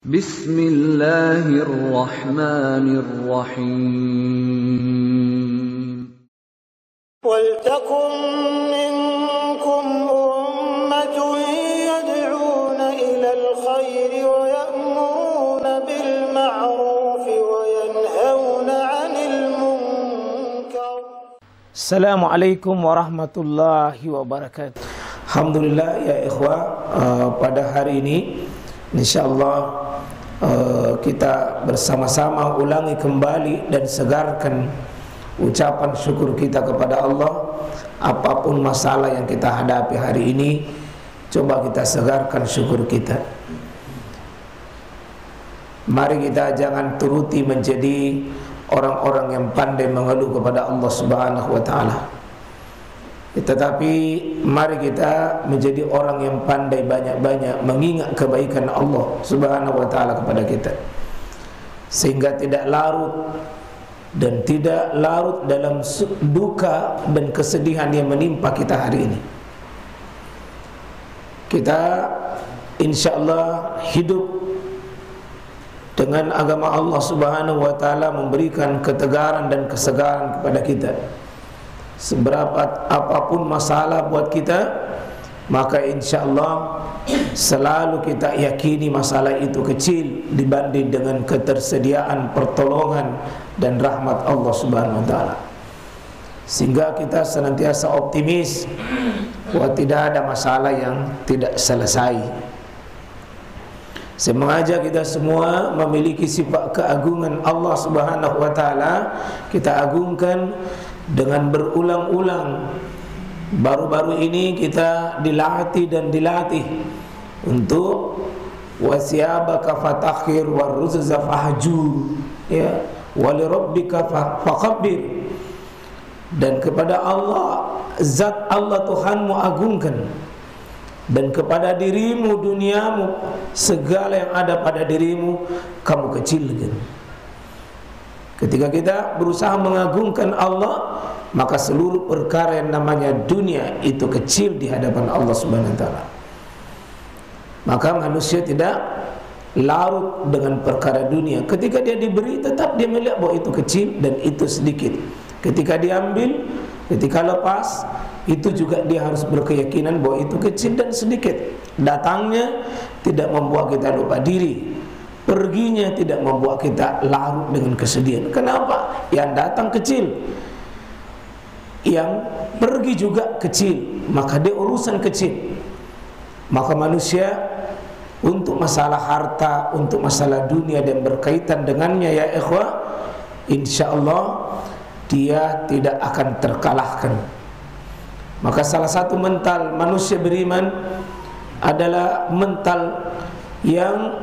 Bismillahirrahmanirrahim. وَلْتَكُنْ مِنْكُمْ أُمَّةٌ يَدْعُونَ إِلَى الْخَيْرِ وَيَأْمُرُونَ بِالْمَعْرُوفِ وَيَنْهَوْنَ عَنِ الْمُنْكَرِ. Assalamualaikum warahmatullahi wabarakatuh. Alhamdulillah ya ikhwah, pada hari ini insyaallah kita bersama-sama ulangi kembali dan segarkan ucapan syukur kita kepada Allah. Apapun masalah yang kita hadapi hari ini, coba kita segarkan syukur kita. Mari kita jangan turuti menjadi orang-orang yang pandai mengeluh kepada Allah Subhanahu wa taala. Tetapi mari kita menjadi orang yang pandai banyak-banyak mengingat kebaikan Allah Subhanahu wa taala kepada kita, sehingga tidak larut dalam duka dan kesedihan yang menimpa kita hari ini. Kita insyaallah hidup dengan agama Allah Subhanahu wa taala memberikan ketegaran dan kesegaran kepada kita. Seberapa apapun masalah buat kita, maka insyaallah selalu kita yakini masalah itu kecil dibanding dengan ketersediaan pertolongan dan rahmat Allah Subhanahu wa taala. Sehingga kita senantiasa optimis bahwa tidak ada masalah yang tidak selesai. Saya mengajak kita semua memiliki sifat keagungan Allah Subhanahu wa taala, kita agungkan dengan berulang-ulang. Baru-baru ini kita dilatih untuk wasiyabaka fatakhir waruzza fahjur, ya, walirabbika fakabbir. Dan kepada Allah, zat Allah Tuhanmu agungkan, dan kepada dirimu, duniamu, segala yang ada pada dirimu kamu kecilkan. Ketika kita berusaha mengagungkan Allah, maka seluruh perkara yang namanya dunia itu kecil di hadapan Allah Subhanahu wa taala. Maka manusia tidak larut dengan perkara dunia. Ketika dia diberi, tetap dia melihat bahwa itu kecil dan itu sedikit. Ketika diambil, ketika lepas, itu juga dia harus berkeyakinan bahwa itu kecil dan sedikit. Datangnya tidak membuat kita lupa diri, perginya tidak membuat kita larut dengan kesedihan. Kenapa? Yang datang kecil, yang pergi juga kecil, maka dia urusan kecil. Maka manusia untuk masalah harta, untuk masalah dunia dan berkaitan dengannya, ya ikhwah, insyaallah dia tidak akan terkalahkan. Maka salah satu mental manusia beriman adalah mental yang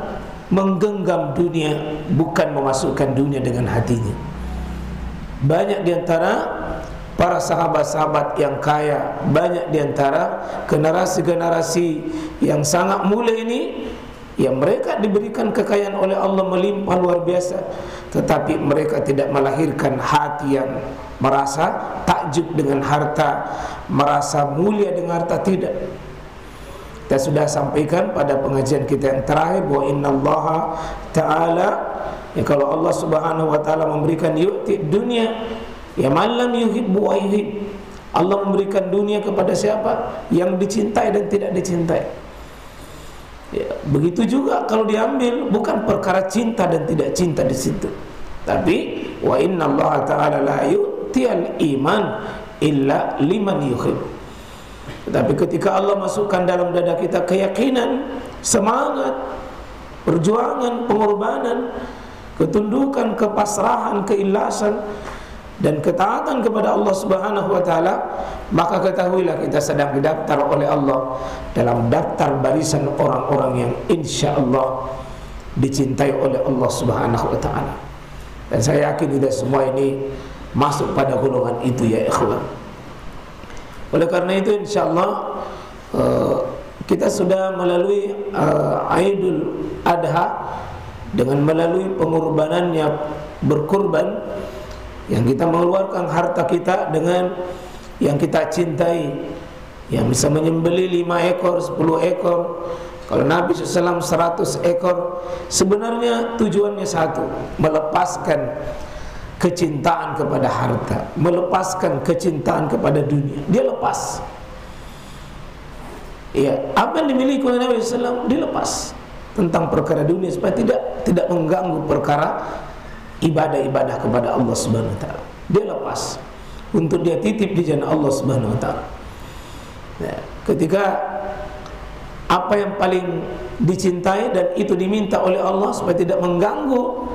menggenggam dunia, bukan memasukkan dunia dengan hatinya. Banyak diantara para sahabat-sahabat yang kaya, banyak diantara generasi-generasi yang sangat mulia ini, yang mereka diberikan kekayaan oleh Allah melimpah luar biasa, tetapi mereka tidak melahirkan hati yang merasa takjub dengan harta, merasa mulia dengan harta, tidak. Kita sudah sampaikan pada pengajian kita yang terakhir bahwa innallaha ta'ala, ya, kalau Allah Subhanahu wa taala memberikan yu'ti dunia ya man lam yuhibbu wa yuhib. Allah memberikan dunia kepada siapa? Yang dicintai dan tidak dicintai. Ya, begitu juga kalau diambil, bukan perkara cinta dan tidak cinta di situ. Tapi wa innallaha ta'ala la yu'tial iman illa liman yuhib. Tapi ketika Allah masukkan dalam dada kita keyakinan, semangat, perjuangan, pengorbanan, ketundukan, kepasrahan, keikhlasan dan ketaatan kepada Allah Subhanahu wa taala, maka ketahuilah kita sedang didaftar oleh Allah dalam daftar barisan orang-orang yang insyaallah dicintai oleh Allah Subhanahu wa taala. Dan saya yakin kita semua ini masuk pada golongan itu, ya ikhwan. Oleh karena itu insyaallah kita sudah melalui Aidul Adha dengan melalui pengorbanannya berkurban, yang kita mengeluarkan harta kita dengan yang kita cintai, yang bisa menyembelih 5 ekor, 10 ekor, Kalau Nabi SAW 100 ekor, sebenarnya tujuannya satu, melepaskan kecintaan kepada harta, melepaskan kecintaan kepada dunia. Dia lepas. Ya, apa yang dimiliki oleh Nabi SAW dilepas tentang perkara dunia supaya tidak mengganggu perkara ibadah-ibadah kepada Allah Subhanahu wa taala. Dia lepas untuk dia titip di jalan Allah Subhanahu wa taala. Ya, ketika apa yang paling dicintai dan itu diminta oleh Allah supaya tidak mengganggu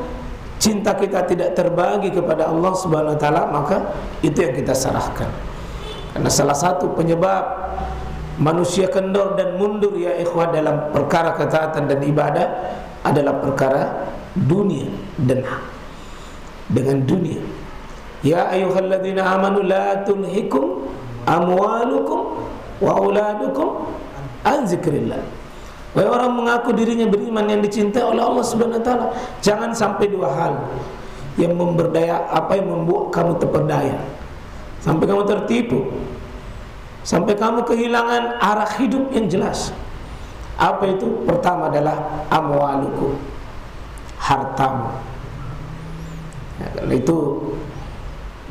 cinta kita, tidak terbagi kepada Allah Subhanahu wa taala, maka itu yang kita serahkan. Karena salah satu penyebab manusia kendor dan mundur ya ikhwah dalam perkara ketaatan dan ibadah adalah perkara dunia dan dengan dunia. Ya ayyuhalladzina amanu la tulhikum amwalukum wa auladukum an zikrillah. Wahai orang mengaku dirinya beriman yang dicintai oleh Allah Subhanahu wa taala, jangan sampai dua hal yang memberdaya, apa yang membuat kamu terperdaya, sampai kamu tertipu, sampai kamu kehilangan arah hidup yang jelas. Apa itu? Pertama adalah amwalukum, hartamu. Ya, karena itu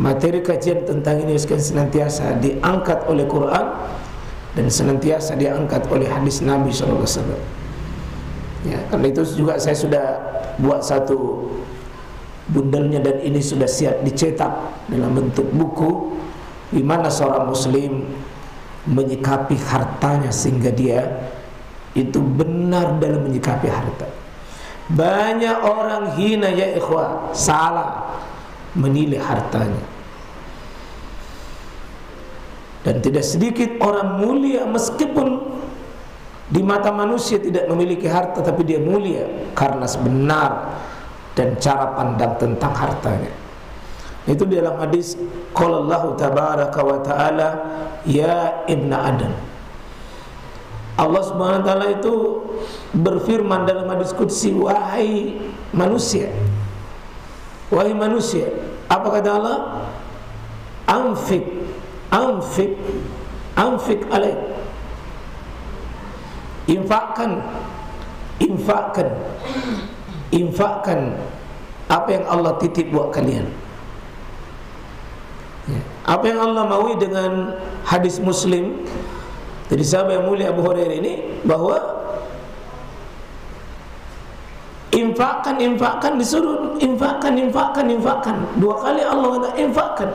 materi kajian tentang ini senantiasa diangkat oleh Quran dan senantiasa diangkat oleh hadis Nabi SAW. Ya, karena itu juga saya sudah buat satu bundelnya dan ini sudah siap dicetak dalam bentuk buku, di mana seorang muslim menyikapi hartanya sehingga dia itu benar dalam menyikapi harta. Banyak orang hina ya ikhwah, salah menilai hartanya. Dan tidak sedikit orang mulia meskipun di mata manusia tidak memiliki harta, tapi dia mulia karena sebenar dan cara pandang tentang hartanya. Itu dalam hadis qala Allah tabaraka wa taala ya ibna Adam. Allah Subhanahu wa taala itu berfirman dalam hadis qudsi, wahai manusia. Wahai manusia, apa kata Allah? Anfik alaik. Infakkan apa yang Allah titip buat kalian. Ya. Apa yang Allah maui dengan hadis Muslim dari sahabat yang mulia Abu Hurairah ini, bahwa infakkan disuruh infakkan. Dua kali Allah kata infakkan.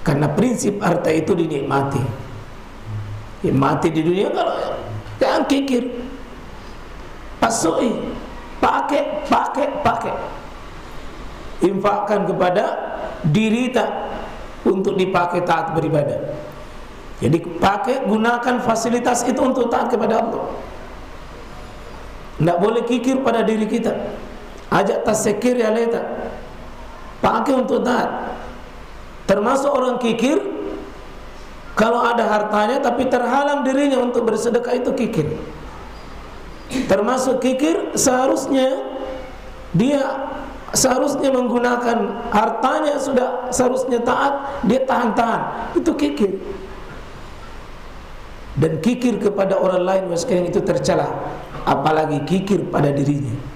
Karena prinsip harta itu dinikmati. Ya, mati di dunia kalau jangan kikir. Pasui, pakai. Infakkan kepada diri tak untuk dipakai taat beribadah. Jadi pakai, gunakan fasilitas itu untuk taat kepada Allah. Tidak boleh kikir pada diri kita. Ajak tasekir ya leta. Pakai untuk taat. Termasuk orang kikir, kalau ada hartanya tapi terhalang dirinya untuk bersedekah, itu kikir. Termasuk kikir, dia seharusnya menggunakan hartanya, sudah seharusnya taat, dia tahan-tahan, itu kikir. Dan kikir kepada orang lain sekalian itu tercela, apalagi kikir pada dirinya.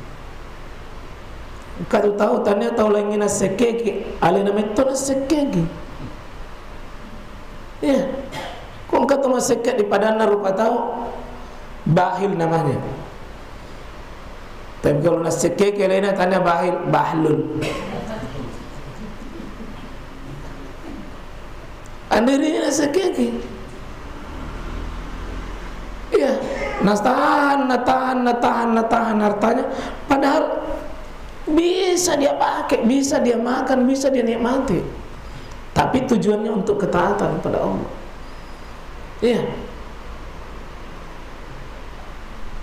Kau tahu tanya tahu lagi na sekeki, alena metona sekeki. Ya, kau kata mas sekek di padana rupa tahu, bahil namanya. Tapi kalau na sekeki alena tanya bahil, bahlul. Andirinya na sekeki. Ya, nahan hartanya, padahal bisa dia pakai, bisa dia makan, bisa dia nikmati, tapi tujuannya untuk ketaatan kepada Allah. Iya.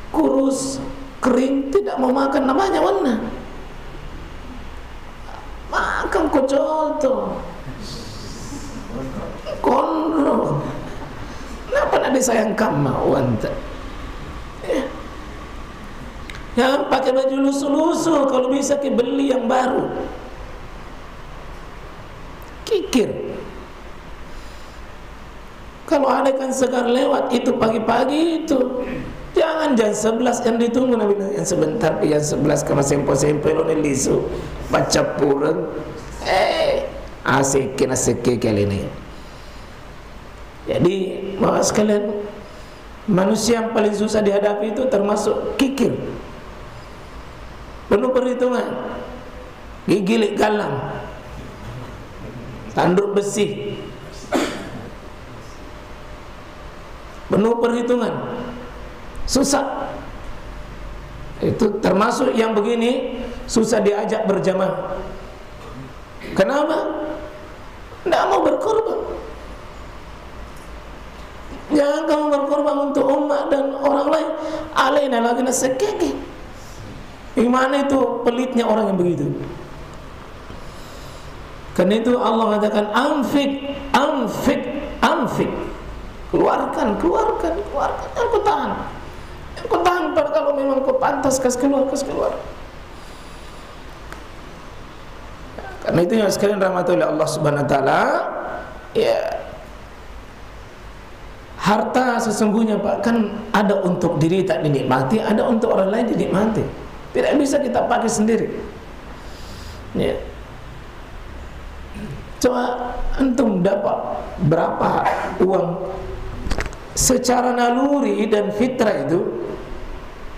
Kurus, kering, tidak mau makan, namanya warna. Makan kocoto, kondro. Kenapa nak disayang kamu wanta? Jangan pakai baju lusuh-lusuh, kalau bisa beli yang baru. Kikir. Kalau ada ikan segar lewat itu pagi-pagi itu Kan jam 11 yang ditunggu Nabi bilang, yang sebentar yang 11 kama sempo-sempo lo nelisu baca purun asik kali ini. Jadi Bapak sekalian, manusia yang paling susah dihadapi itu termasuk kikir, penuh perhitungan, gigi galang, tanduk besi, penuh perhitungan, susah. Itu termasuk yang begini susah diajak berjamaah. Kenapa? Tidak mau berkorban. Jangan kamu berkorban untuk umat dan orang lain. Alaina lagi nasekeke. Gimana itu pelitnya orang yang begitu? Karena itu Allah mengatakan anfik. Keluarkan. Aku tahan. Kalau memang kau pantas kas keluar. Karena itu yang sekalian rahmati oleh Allah Subhanahu wa taala, ya, harta sesungguhnya Pak kan ada untuk diri tak dinikmati, ada untuk orang lain dinikmati. Tidak bisa kita pakai sendiri. Ya. Coba antum dapat berapa uang secara naluri dan fitrah itu,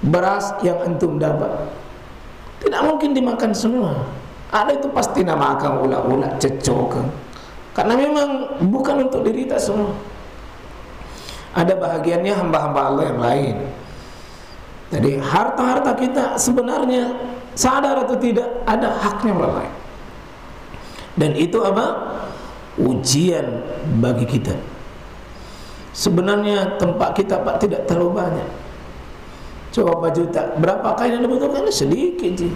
beras yang antum dapat tidak mungkin dimakan semua. Ada itu pasti nama akan ulah-ulah cecok. Karena memang bukan untuk diri kita semua. Ada bahagiannya hamba-hamba Allah yang lain. Jadi harta-harta kita sebenarnya sadar atau tidak ada haknya orang lain. Dan itu apa? Ujian bagi kita. Sebenarnya tempat kita Pak tidak terlalu banyak. Coba baju tak berapa kain yang dibutuhkan? Sedikit sih.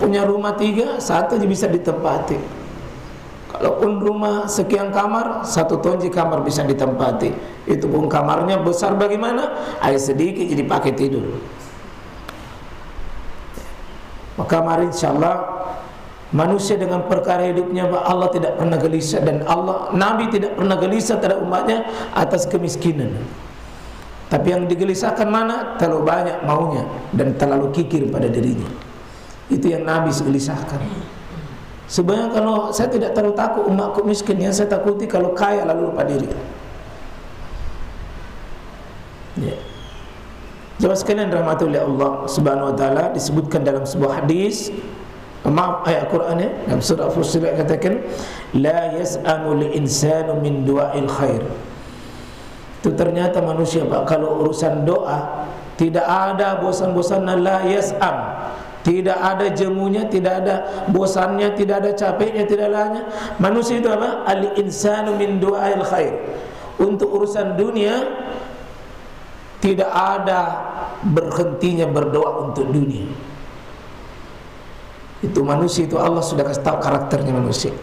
Punya rumah 3, 1 aja bisa ditempati. Kalaupun rumah sekian kamar, 1 tonji kamar bisa ditempati. Itu pun kamarnya besar bagaimana? Air sedikit jadi pakai tidur. Maka mari insyaallah manusia dengan perkara hidupnya Allah tidak pernah gelisah, dan Nabi tidak pernah gelisah terhadap umatnya atas kemiskinan. Tapi yang digelisahkan mana? Terlalu banyak maunya dan terlalu kikir pada dirinya. Itu yang Nabi gelisahkan. Sebenarnya kalau saya tidak terlalu takut umatku miskin, yang saya takuti kalau kaya lalu lupa diri. Ya. Jemaah sekalian rahmati oleh Allah Subhanahu wa taala, disebutkan dalam sebuah hadis, ayat Quran ya, dalam surah Fussilat katakan, la yas'amu al-insanu min du'ail khair. Itu ternyata manusia Pak, kalau urusan doa tidak ada bosan-bosannya, la yas'am. Tidak ada jemunya, tidak ada bosannya, tidak ada capeknya, tidak adanya. Manusia itu apa? Al-insanu min du'ail khair. Untuk urusan dunia tidak ada berhentinya berdoa untuk dunia. Itu manusia itu Allah sudah kasih tahu karakternya manusia.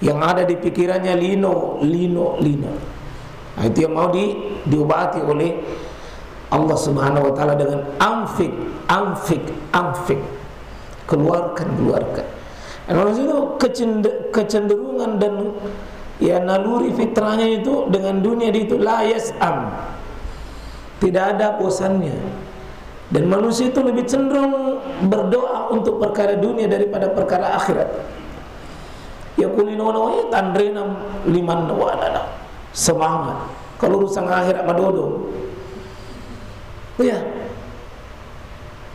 Yang ada di pikirannya lino. Nah, itu yang mau diobati oleh Allah Subhanahu wa taala dengan anfik. Keluarkan. Dan manusia itu kecenderungan dan ya naluri fitrahnya itu dengan dunia itu la yas'am. Tidak ada bosannya. Dan manusia itu lebih cenderung berdoa untuk perkara dunia daripada perkara akhirat. Ya kulinono tandrena liman wadana. Semangat. Kalau urusan akhirat madodo. Ya.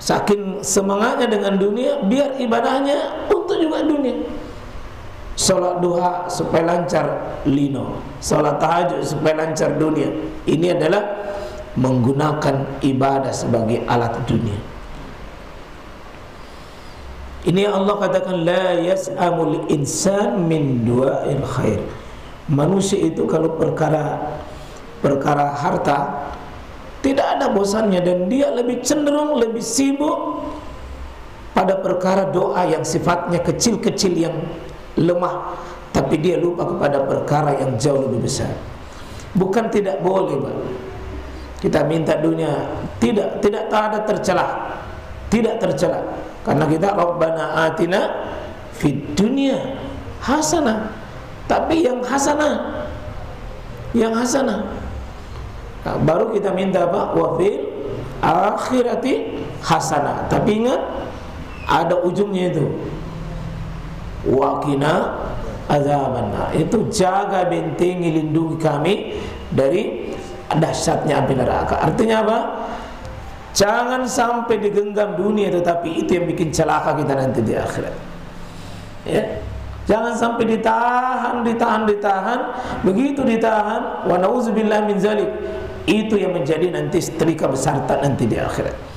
Saking semangatnya dengan dunia, biar ibadahnya untuk juga dunia. Salat duha supaya lancar lino, salat tahajud supaya lancar dunia. Ini adalah menggunakan ibadah sebagai alat dunia. Ini Allah katakan la yas'amul insan min du'ail khair. Manusia itu kalau perkara harta tidak ada bosannya, dan dia lebih cenderung lebih sibuk pada perkara doa yang sifatnya kecil-kecil yang lemah, tapi dia lupa kepada perkara yang jauh lebih besar. Bukan tidak boleh Pak, kita minta dunia, tidak ada tercela, karena kita Rabbana atina fid dunya hasanah. Tapi yang hasanah Nah, baru kita minta apa? Wa fil akhirati hasanah. Tapi ingat ada ujungnya itu. Wa qina adzabannar. Itu jaga bentengi, lindungi kami dari dahsyatnya api neraka. Artinya apa? Jangan sampai digenggam dunia, tetapi itu yang bikin celaka kita nanti di akhirat. Ya. Jangan sampai ditahan. Begitu ditahan, wa nauzubillah min zalik, itu yang menjadi nanti setrika besar nanti di akhirat.